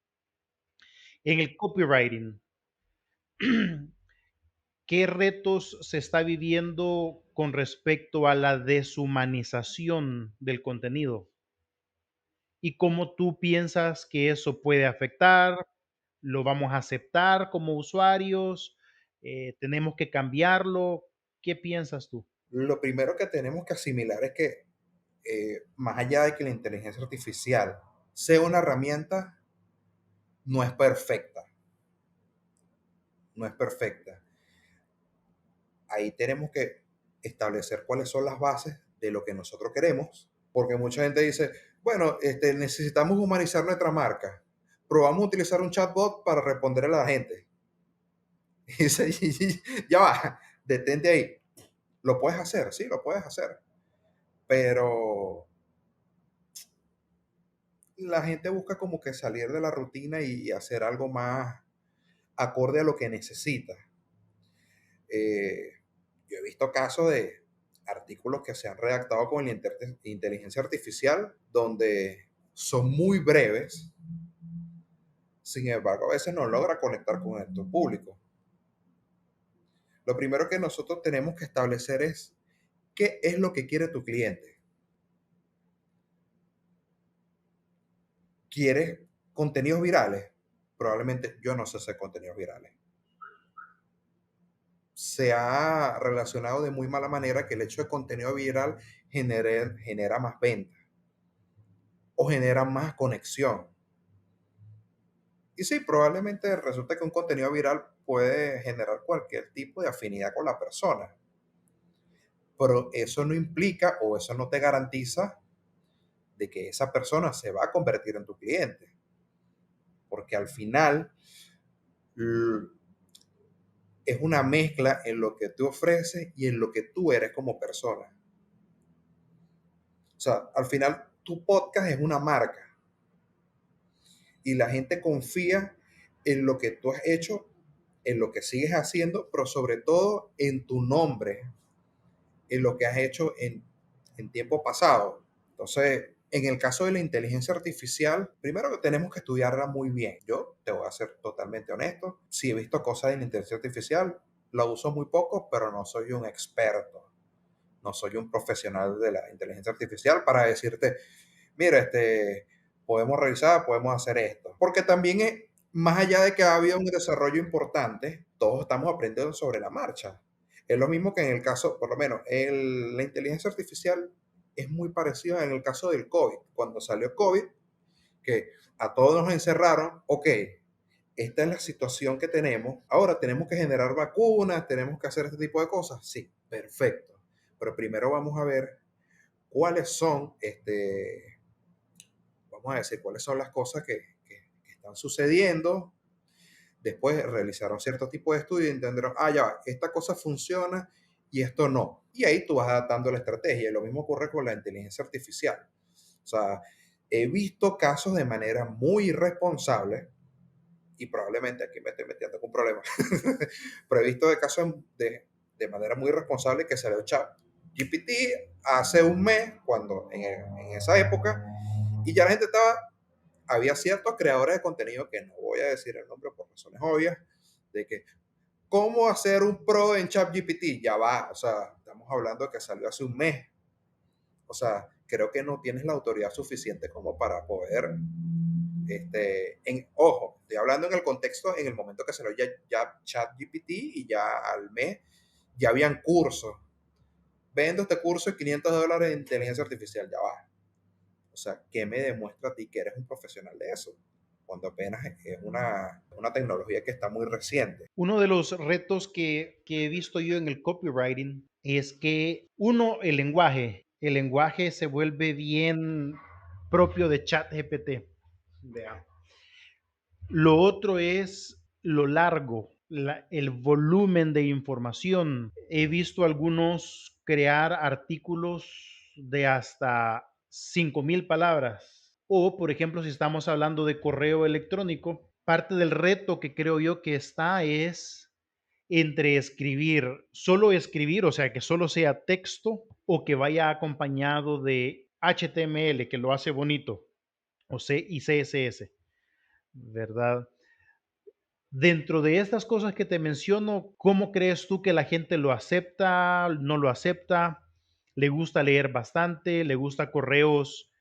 En el copywriting, ¿qué retos se está viviendo con respecto a la deshumanización del contenido? ¿Y cómo tú piensas que eso puede afectar? ¿Lo vamos a aceptar como usuarios? ¿Tenemos que cambiarlo? ¿Qué piensas tú? Lo primero que tenemos que asimilar es que más allá de que la inteligencia artificial sea una herramienta, no es perfecta, no es perfecta. Ahí tenemos que establecer cuáles son las bases de lo que nosotros queremos, porque mucha gente dice, bueno, necesitamos humanizar nuestra marca, probamos a utilizar un chatbot para responder a la gente. Y dice, ya va, detente ahí. Lo puedes hacer, sí, lo puedes hacer, pero la gente busca como que salir de la rutina y hacer algo más acorde a lo que necesita. Eh, yo he visto casos de artículos que se han redactado con la inteligencia artificial donde son muy breves, sin embargo, a veces no logra conectar con tu público. Lo primero que nosotros tenemos que establecer es qué es lo que quiere tu cliente. ¿Quieres contenidos virales? Probablemente yo no sé hacer contenidos virales. Se ha relacionado de muy mala manera que el hecho de contenido viral genera más ventas o genera más conexión. Y sí, probablemente resulta que un contenido viral puede generar cualquier tipo de afinidad con la persona, pero eso no implica o eso no te garantiza de que esa persona se va a convertir en tu cliente, porque al final es una mezcla en lo que tú ofreces y en lo que tú eres como persona. O sea, al final tu podcast es una marca y la gente confía en lo que tú has hecho, en lo que sigues haciendo, pero sobre todo en tu nombre, en lo que has hecho en tiempo pasado. Entonces, en el caso de la inteligencia artificial, primero que tenemos que estudiarla muy bien. Yo te voy a ser totalmente honesto. Si he visto cosas de la inteligencia artificial, la uso muy poco, pero no soy un experto. No soy un profesional de la inteligencia artificial para decirte, mira, podemos revisar, podemos hacer esto. Porque también más allá de que ha habido un desarrollo importante, todos estamos aprendiendo sobre la marcha. Es lo mismo que en el caso, por lo menos, la inteligencia artificial es muy parecida en el caso del COVID. Cuando salió COVID, que a todos nos encerraron, ok, esta es la situación que tenemos, ahora tenemos que generar vacunas, tenemos que hacer este tipo de cosas, sí, perfecto. Pero primero vamos a ver cuáles son vamos a decir, cuáles son las cosas que están sucediendo. Después realizaron cierto tipo de estudio y entendieron, ya, esta cosa funciona y esto no. Y ahí tú vas adaptando la estrategia. Y lo mismo ocurre con la inteligencia artificial. O sea, he visto casos de manera muy irresponsable, y probablemente aquí me estoy metiendo con un problema, pero he visto de casos de manera muy irresponsable que salió chat GPT hace un mes, cuando en esa época, y ya la gente había ciertos creadores de contenido, que no voy a decir el nombre por razones obvias, de que, ¿cómo hacer un pro en ChatGPT? Ya va, o sea, estamos hablando de que salió hace un mes. O sea, creo que no tienes la autoridad suficiente como para poder, ojo, estoy hablando en el contexto, en el momento que salió ya ChatGPT y ya al mes ya habían cursos. Vendo este curso de $500 de inteligencia artificial, ya va. O sea, ¿qué me demuestra a ti que eres un profesional de eso? Cuando apenas es una tecnología que está muy reciente. Uno de los retos que he visto yo en el copywriting es que uno, el lenguaje se vuelve bien propio de ChatGPT. Vea. Lo otro es lo largo, el volumen de información. He visto algunos crear artículos de hasta 5,000 palabras. O, por ejemplo, si estamos hablando de correo electrónico, parte del reto que creo yo que está es entre solo escribir, o sea, que solo sea texto o que vaya acompañado de HTML, que lo hace bonito, y CSS, ¿verdad? Dentro de estas cosas que te menciono, ¿cómo crees tú que la gente lo acepta, no lo acepta? ¿Le gusta leer bastante? ¿Le gusta correos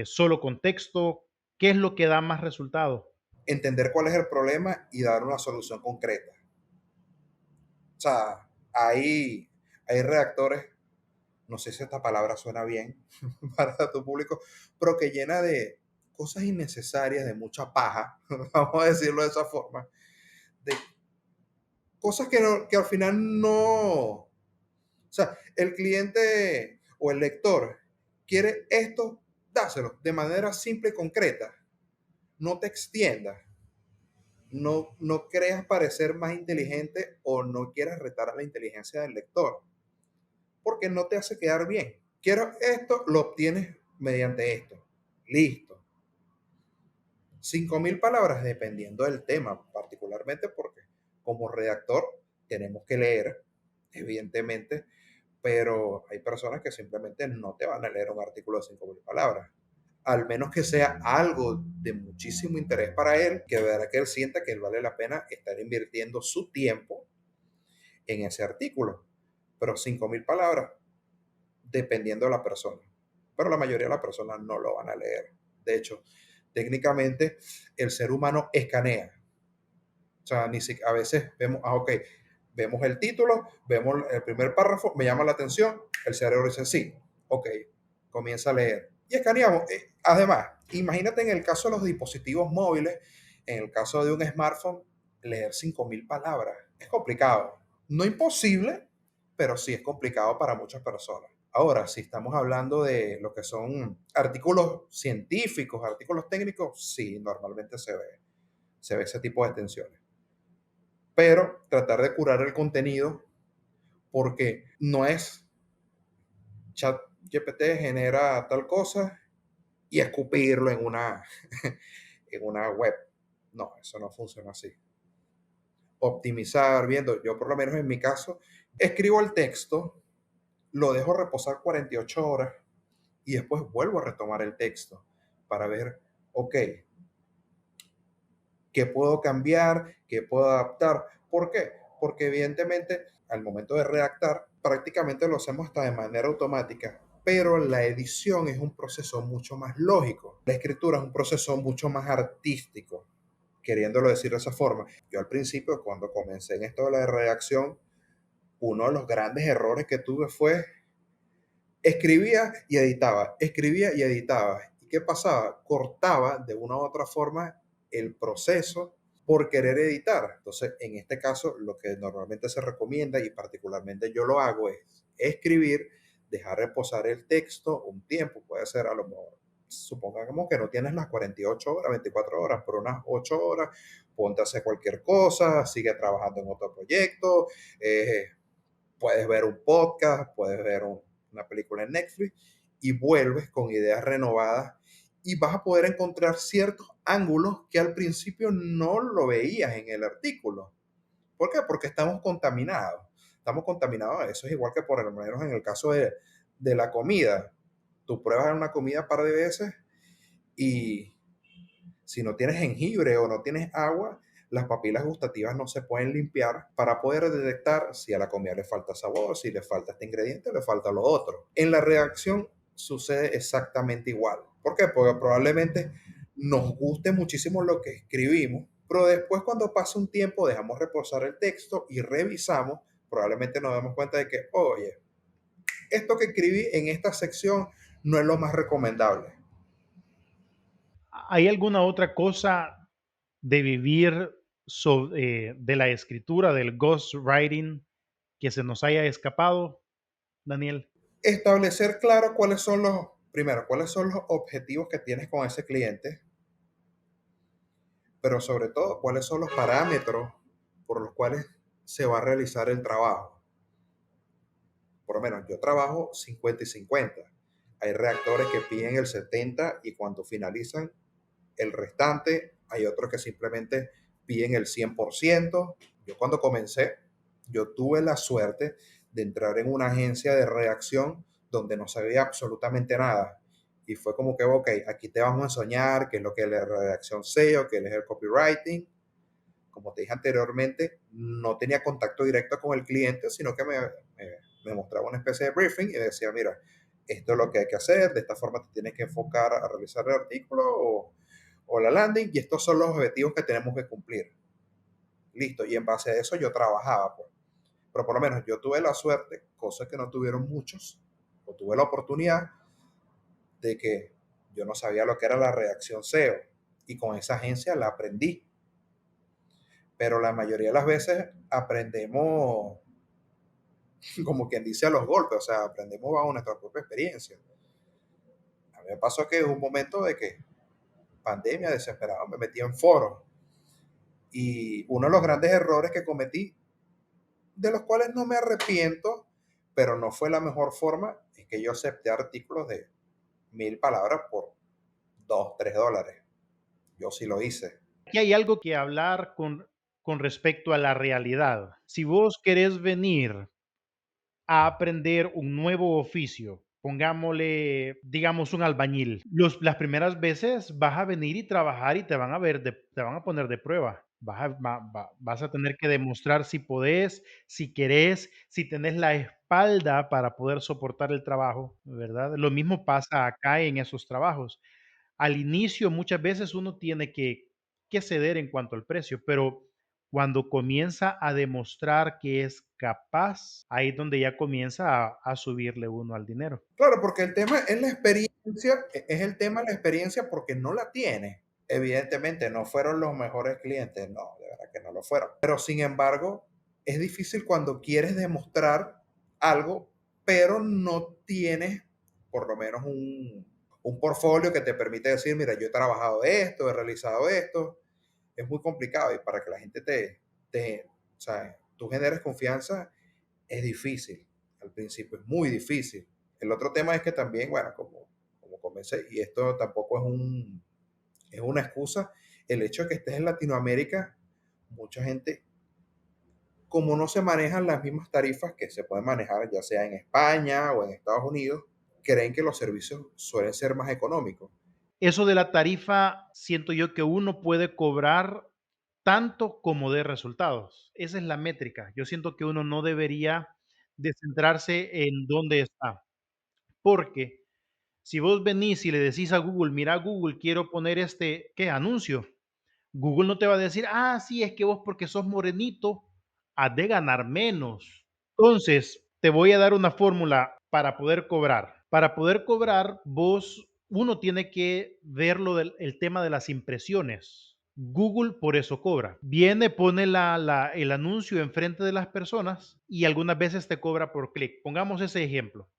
solo con texto? ¿Qué es lo que da más resultado? Entender cuál es el problema y dar una solución concreta. O sea, hay redactores, no sé si esta palabra suena bien para tu público, pero que llena de cosas innecesarias, de mucha paja, vamos a decirlo de esa forma, de cosas que al final no. O sea, el cliente o el lector quiere esto, dáselo de manera simple y concreta. No te extiendas. No creas parecer más inteligente o no quieras retar a la inteligencia del lector, porque no te hace quedar bien. Quiero esto, lo obtienes mediante esto. Listo. 5,000 palabras dependiendo del tema, particularmente porque como redactor tenemos que leer, evidentemente, pero hay personas que simplemente no te van a leer un artículo de 5,000 palabras. al menos que sea algo de muchísimo interés para él, que de verdad que él sienta que él vale la pena estar invirtiendo su tiempo en ese artículo. Pero 5.000 palabras, dependiendo de la persona. Pero la mayoría de las personas no lo van a leer. De hecho, técnicamente el ser humano escanea. O sea, ni si, a veces vemos, ok, vemos el título, vemos el primer párrafo, me llama la atención, el cerebro dice sí, ok, comienza a leer. Y escaneamos. Además, imagínate en el caso de los dispositivos móviles, en el caso de un smartphone, leer 5.000 palabras. Es complicado. No imposible, pero sí es complicado para muchas personas. Ahora, si estamos hablando de lo que son artículos científicos, artículos técnicos, sí, normalmente se ve ese tipo de tensiones. Pero tratar de curar el contenido porque no es chat GPT genera tal cosa y escupirlo en una, en una web. No, eso no funciona así. Optimizar, viendo, yo por lo menos en mi caso, escribo el texto, lo dejo reposar 48 horas y después vuelvo a retomar el texto para ver, ok, qué puedo cambiar, qué puedo adaptar. ¿Por qué? Porque evidentemente al momento de redactar prácticamente lo hacemos hasta de manera automática, pero la edición es un proceso mucho más lógico. La escritura es un proceso mucho más artístico, queriéndolo decir de esa forma. Yo al principio, cuando comencé en esto de la redacción, uno de los grandes errores que tuve fue escribía y editaba. ¿Y qué pasaba? Cortaba de una u otra forma el proceso por querer editar. Entonces, en este caso, lo que normalmente se recomienda, y particularmente yo lo hago, es escribir, dejar reposar el texto un tiempo, puede ser a lo mejor, supongamos que no tienes las 48 horas, 24 horas, pero unas 8 horas, ponte a hacer cualquier cosa, sigue trabajando en otro proyecto, puedes ver un podcast, puedes ver una película en Netflix y vuelves con ideas renovadas y vas a poder encontrar ciertos ángulos que al principio no lo veías en el artículo. ¿Por qué? Porque estamos contaminados. Estamos contaminados. Eso es igual que por lo menos en el caso de la comida. Tú pruebas una comida un par de veces y si no tienes jengibre o no tienes agua, las papilas gustativas no se pueden limpiar para poder detectar si a la comida le falta sabor, si le falta este ingrediente, le falta lo otro. En la redacción sucede exactamente igual. ¿Por qué? Porque probablemente nos guste muchísimo lo que escribimos, pero después cuando pasa un tiempo dejamos reposar el texto y revisamos, probablemente nos damos cuenta de que, oye, esto que escribí en esta sección no es lo más recomendable. ¿Hay alguna otra cosa de vivir de la escritura, del ghostwriting, que se nos haya escapado, Daniel? Establecer claro cuáles son primero, cuáles son los objetivos que tienes con ese cliente, pero sobre todo, cuáles son los parámetros por los cuales se va a realizar el trabajo. Por lo menos yo trabajo 50 y 50. Hay reactores que piden el 70 y cuando finalizan el restante, hay otros que simplemente piden el 100%. Yo cuando comencé, yo tuve la suerte de entrar en una agencia de redacción donde no sabía absolutamente nada. Y fue como que, ok, aquí te vamos a enseñar qué es lo que es la redacción SEO, qué es el copywriting. Como te dije anteriormente, no tenía contacto directo con el cliente, sino que me mostraba una especie de briefing y decía, mira, esto es lo que hay que hacer, de esta forma te tienes que enfocar a realizar el artículo o la landing y estos son los objetivos que tenemos que cumplir. Listo, y en base a eso yo trabajaba, pues. Pero por lo menos yo tuve la suerte, cosa que no tuvieron muchos, o tuve la oportunidad de que yo no sabía lo que era la redacción SEO y con esa agencia la aprendí. Pero la mayoría de las veces aprendemos, como quien dice, a los golpes, o sea, aprendemos bajo nuestra propia experiencia. A mí me pasó que hubo un momento de que pandemia, desesperado, me metí en foros y uno de los grandes errores que cometí, de los cuales no me arrepiento, pero no fue la mejor forma, es que yo acepté artículos de 1.000 palabras por 2 3 dólares. Yo sí lo hice. Aquí hay algo que hablar con respecto a la realidad. Si vos querés venir a aprender un nuevo oficio, pongámosle, digamos, un albañil. Las primeras veces vas a venir y trabajar y te van a ver, te van a poner de prueba. Vas a tener que demostrar si podés, si querés, si tenés la espalda para poder soportar el trabajo, ¿verdad? Lo mismo pasa acá en esos trabajos. Al inicio muchas veces uno tiene que ceder en cuanto al precio, pero cuando comienza a demostrar que es capaz, ahí es donde ya comienza a subirle uno al dinero. Claro, porque el tema es la experiencia, es el tema de la experiencia porque no la tiene. Evidentemente no fueron los mejores clientes, no, de verdad que no lo fueron. Pero sin embargo, es difícil cuando quieres demostrar algo, pero no tienes por lo menos un portfolio que te permite decir, mira, yo he trabajado esto, he realizado esto. Es muy complicado y para que la gente o sea, tú generes confianza es difícil. Al principio es muy difícil. El otro tema es que también, bueno, como comencé, y esto tampoco es una excusa, el hecho de que estés en Latinoamérica, mucha gente, como no se manejan las mismas tarifas que se pueden manejar ya sea en España o en Estados Unidos, creen que los servicios suelen ser más económicos. Eso de la tarifa, siento yo que uno puede cobrar tanto como de resultados. Esa es la métrica. Yo siento que uno no debería de centrarse en dónde está, porque si vos venís y le decís a Google, mira Google, quiero poner este, ¿qué? Anuncio. Google no te va a decir, ah, sí, es que vos porque sos morenito, has de ganar menos. Entonces, te voy a dar una fórmula para poder cobrar. Para poder cobrar, uno tiene que ver el tema de las impresiones. Google por eso cobra. Viene, pone el anuncio enfrente de las personas y algunas veces te cobra por clic. Pongamos ese ejemplo.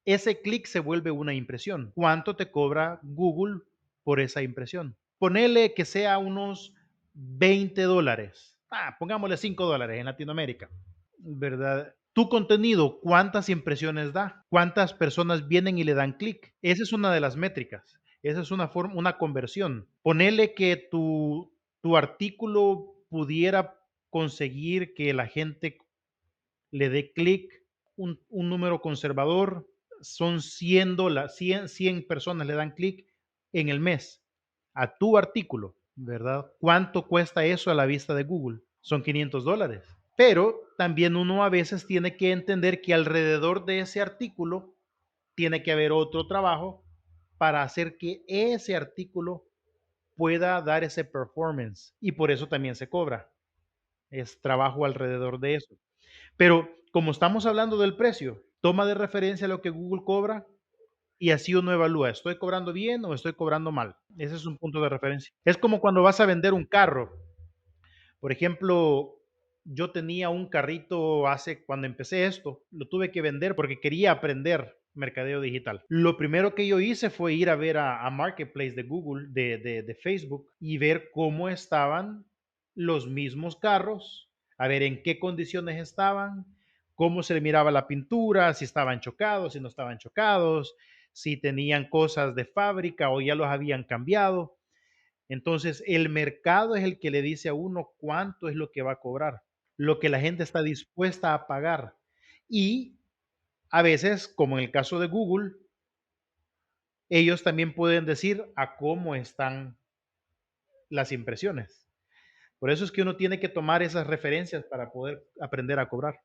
Ese clic se vuelve una impresión. ¿Cuánto te cobra Google por esa impresión? Ponele que sea unos $20. Pongámosle $5 en Latinoamérica, ¿verdad? Tu contenido, ¿cuántas impresiones da? ¿Cuántas personas vienen y le dan clic? Esa es una de las métricas. Esa es una forma, una conversión. Ponele que tu artículo pudiera conseguir que la gente le dé clic, un número conservador, son 100 dólares, 100 personas le dan clic en el mes a tu artículo, ¿verdad? ¿Cuánto cuesta eso a la vista de Google? Son $500. Pero también uno a veces tiene que entender que alrededor de ese artículo tiene que haber otro trabajo para hacer que ese artículo pueda dar ese performance y por eso también se cobra. Es trabajo alrededor de eso. Pero como estamos hablando del precio, toma de referencia lo que Google cobra y así uno evalúa, ¿estoy cobrando bien o estoy cobrando mal? Ese es un punto de referencia. Es como cuando vas a vender un carro. Por ejemplo, yo tenía un carrito cuando empecé esto, lo tuve que vender porque quería aprender mercadeo digital. Lo primero que yo hice fue ir a ver a Marketplace de Google, de Facebook, y ver cómo estaban los mismos carros, a ver en qué condiciones estaban, cómo se le miraba la pintura, si estaban chocados, si no estaban chocados, si tenían cosas de fábrica o ya los habían cambiado. Entonces, el mercado es el que le dice a uno cuánto es lo que va a cobrar, lo que la gente está dispuesta a pagar. Y a veces, como en el caso de Google, ellos también pueden decir a cómo están las impresiones. Por eso es que uno tiene que tomar esas referencias para poder aprender a cobrar.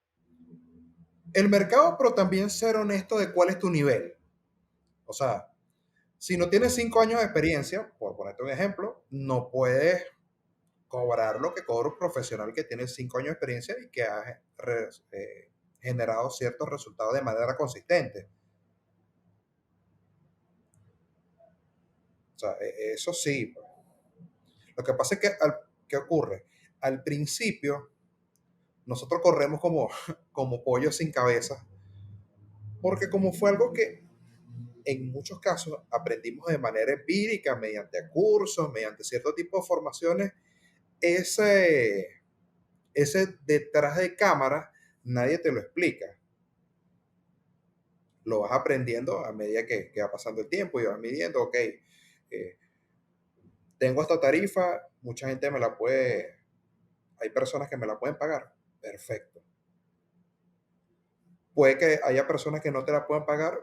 El mercado, pero también ser honesto de cuál es tu nivel. O sea, si no tienes 5 años de experiencia, por ponerte un ejemplo, no puedes cobrar lo que cobra un profesional que tiene 5 años de experiencia y que ha generado ciertos resultados de manera consistente. O sea, eso sí. Pues. Lo que pasa es que, ¿qué ocurre? Al principio, nosotros corremos como pollos sin cabeza, porque como fue algo que en muchos casos aprendimos de manera empírica, mediante cursos, mediante cierto tipo de formaciones, ese, ese detrás de cámara nadie te lo explica. Lo vas aprendiendo a medida que va pasando el tiempo y vas midiendo, ok, tengo esta tarifa, mucha gente me la puede, hay personas que me la pueden pagar, perfecto. Puede que haya personas que no te la puedan pagar,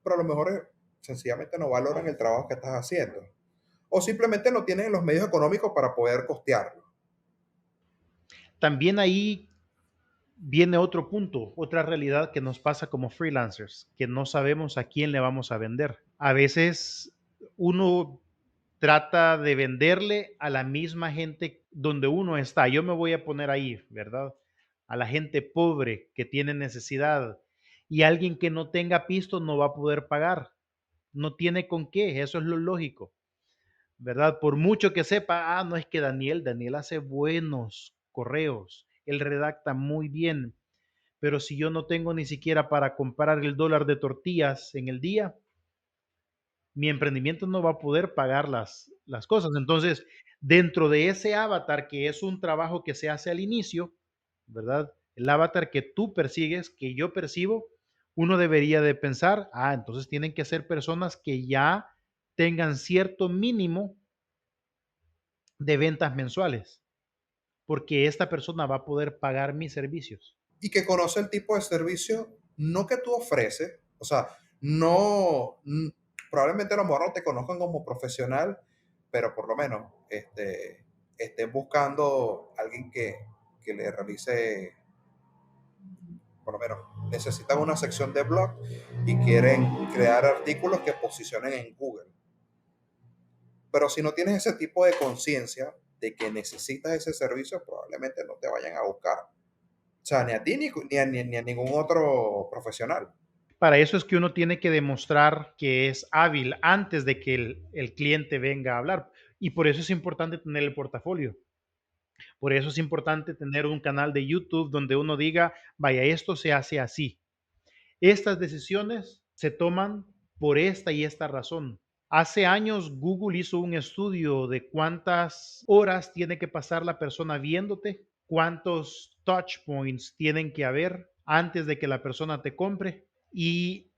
pero a lo mejor sencillamente no valoran el trabajo que estás haciendo. O simplemente no tienen los medios económicos para poder costearlo. También ahí viene otro punto, otra realidad que nos pasa como freelancers, que no sabemos a quién le vamos a vender. A veces uno trata de venderle a la misma gente donde uno está. Yo me voy a poner ahí, ¿verdad? A la gente pobre que tiene necesidad y alguien que no tenga pisto no va a poder pagar. No tiene con qué, eso es lo lógico, ¿verdad? Por mucho que sepa, no es que Daniel hace buenos correos, él redacta muy bien, pero si yo no tengo ni siquiera para comprar el dólar de tortillas en el día, mi emprendimiento no va a poder pagar las cosas. Entonces, dentro de ese avatar, que es un trabajo que se hace al inicio, ¿verdad? El avatar que tú persigues, que yo percibo, uno debería de pensar, entonces tienen que ser personas que ya tengan cierto mínimo de ventas mensuales, porque esta persona va a poder pagar mis servicios. Y que conoce el tipo de servicio no que tú ofreces, o sea, no, probablemente a lo mejor no te conozcan como profesional, pero por lo menos estén buscando a alguien que le realice, por lo menos necesitan una sección de blog y quieren crear artículos que posicionen en Google. Pero si no tienes ese tipo de conciencia de que necesitas ese servicio, probablemente no te vayan a buscar. O sea, ni a ti ni a ningún otro profesional. Para eso es que uno tiene que demostrar que es hábil antes de que el cliente venga a hablar. Y por eso es importante tener el portafolio. Por eso es importante tener un canal de YouTube donde uno diga, vaya, esto se hace así. Estas decisiones se toman por esta y esta razón. Hace años Google hizo un estudio de cuántas horas tiene que pasar la persona viéndote, cuántos touch points tienen que haber antes de que la persona te compre y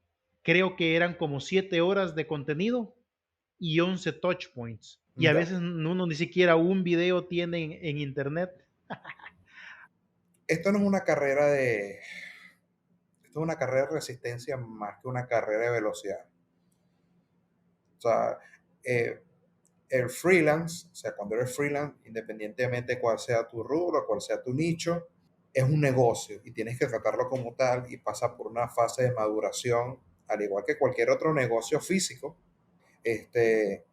creo que eran como 7 horas de contenido y 11 touch points. Y a Mira, veces uno ni siquiera un video tiene en internet. esto no es una carrera esto es una carrera de resistencia más que una carrera de velocidad. O sea, eh, el freelance, o sea, cuando eres freelance, independientemente de cuál sea tu rubro, cuál sea tu nicho, es un negocio y tienes que tratarlo como tal y pasa por una fase de maduración, al igual que cualquier otro negocio físico,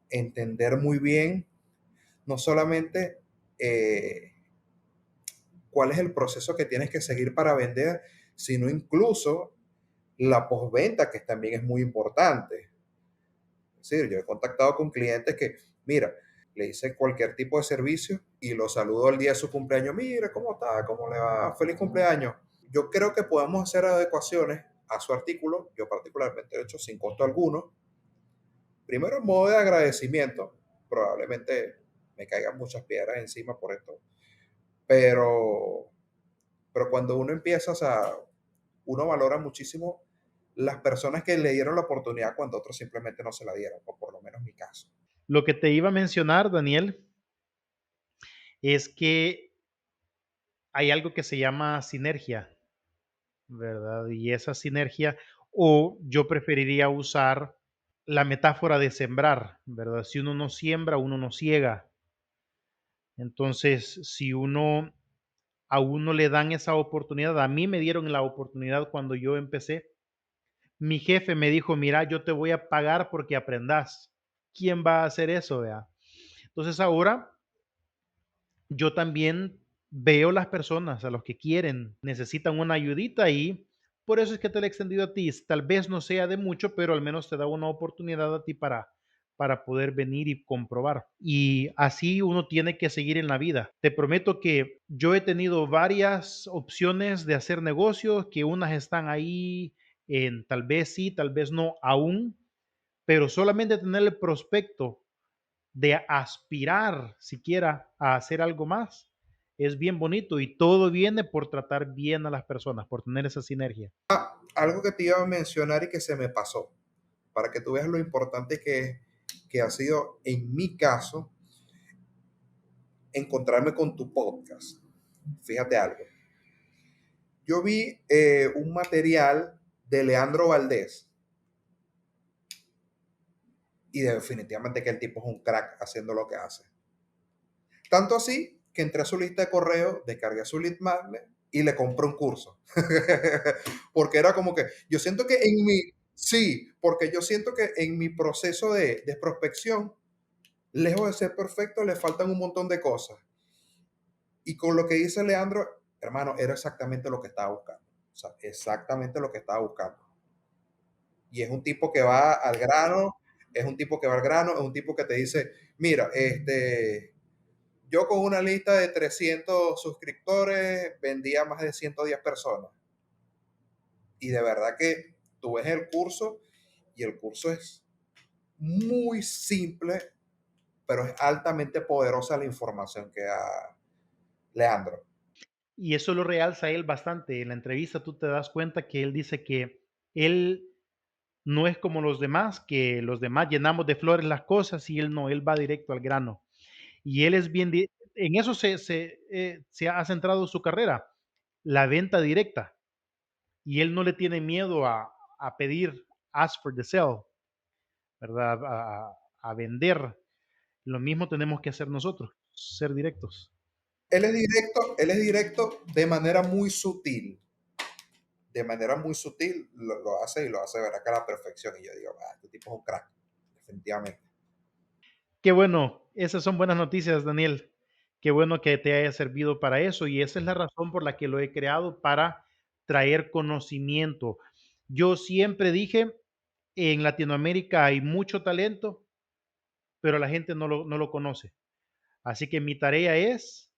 entender muy bien, no solamente cuál es el proceso que tienes que seguir para vender, sino incluso la postventa, que también es muy importante. Es decir, yo he contactado con clientes que, mira, le hice cualquier tipo de servicio y lo saludo el día de su cumpleaños. Mira, ¿cómo está? ¿Cómo le va? Feliz cumpleaños. Yo creo que podemos hacer adecuaciones a su artículo. Yo particularmente lo he hecho sin costo alguno. Primero, en modo de agradecimiento. Probablemente me caigan muchas piedras encima por esto. Pero, pero cuando uno empieza, o sea, uno valora muchísimo las personas que le dieron la oportunidad cuando otros simplemente no se la dieron, o por lo menos mi caso. Lo que te iba a mencionar, Daniel, es que hay algo que se llama sinergia, ¿verdad? Y esa sinergia, o yo preferiría usar la metáfora de sembrar, ¿verdad? Si uno no siembra, uno no ciega. Entonces, si uno a uno le dan esa oportunidad, a mí me dieron la oportunidad cuando yo empecé. Mi jefe me dijo, mira, yo te voy a pagar porque aprendas. ¿Quién va a hacer eso, vea? Entonces ahora yo también veo las personas a los que quieren, necesitan una ayudita y por eso es que te lo he extendido a ti. Tal vez no sea de mucho, pero al menos te da una oportunidad a ti para poder venir y comprobar. Y así uno tiene que seguir en la vida. Te prometo que yo he tenido varias opciones de hacer negocios, que unas están ahí en tal vez sí, tal vez no aún, pero solamente tener el prospecto de aspirar siquiera a hacer algo más, es bien bonito y todo viene por tratar bien a las personas, por tener esa sinergia. Algo que te iba a mencionar y que se me pasó, para que tú veas lo importante que ha sido, en mi caso, encontrarme con tu podcast. Fíjate algo. Yo vi un material de Leandro Valdés. Y definitivamente que el tipo es un crack haciendo lo que hace. Tanto así que entré a su lista de correo, descargué su lead magnet y le compré un curso. Porque era como que yo siento que en mi, sí, porque yo siento que en mi proceso de prospección, lejos de ser perfecto, le faltan un montón de cosas. Y con lo que dice Leandro, hermano, era exactamente lo que estaba buscando. O sea, exactamente lo que estaba buscando. Y es un tipo que va al grano, es un tipo que va al grano, es un tipo que te dice, mira, yo con una lista de 300 suscriptores vendía a más de 110 personas. Y de verdad que tú ves el curso y el curso es muy simple, pero es altamente poderosa la información que da Leandro. Y eso lo realza él bastante. En la entrevista tú te das cuenta que él dice que él no es como los demás, que los demás llenamos de flores las cosas y él no, él va directo al grano. Y él es bien, en eso se ha centrado su carrera, la venta directa. Y él no le tiene miedo a pedir, ask for the sell, ¿verdad? A vender. Lo mismo tenemos que hacer nosotros, ser directos. Él es directo de manera muy sutil lo hace y lo hace ver acá a la perfección. Y yo digo, este tipo es un crack, definitivamente. Qué bueno, esas son buenas noticias, Daniel. Qué bueno que te haya servido para eso y esa es la razón por la que lo he creado para traer conocimiento. Yo siempre dije, en Latinoamérica hay mucho talento, pero la gente no lo conoce. Así que mi tarea es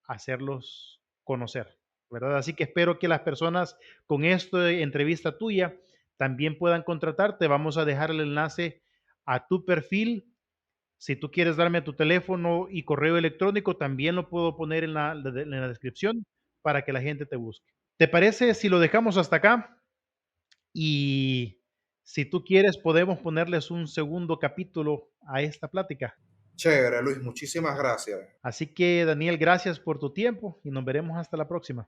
hacerlos conocer, ¿verdad? Así que espero que las personas con esta entrevista tuya también puedan contratarte. Vamos a dejar el enlace a tu perfil. Si tú quieres darme tu teléfono y correo electrónico, también lo puedo poner en la descripción para que la gente te busque. ¿Te parece si lo dejamos hasta acá? Y si tú quieres, podemos ponerles un segundo capítulo a esta plática. Chévere, Luis, muchísimas gracias. Así que, Daniel, gracias por tu tiempo y nos veremos hasta la próxima.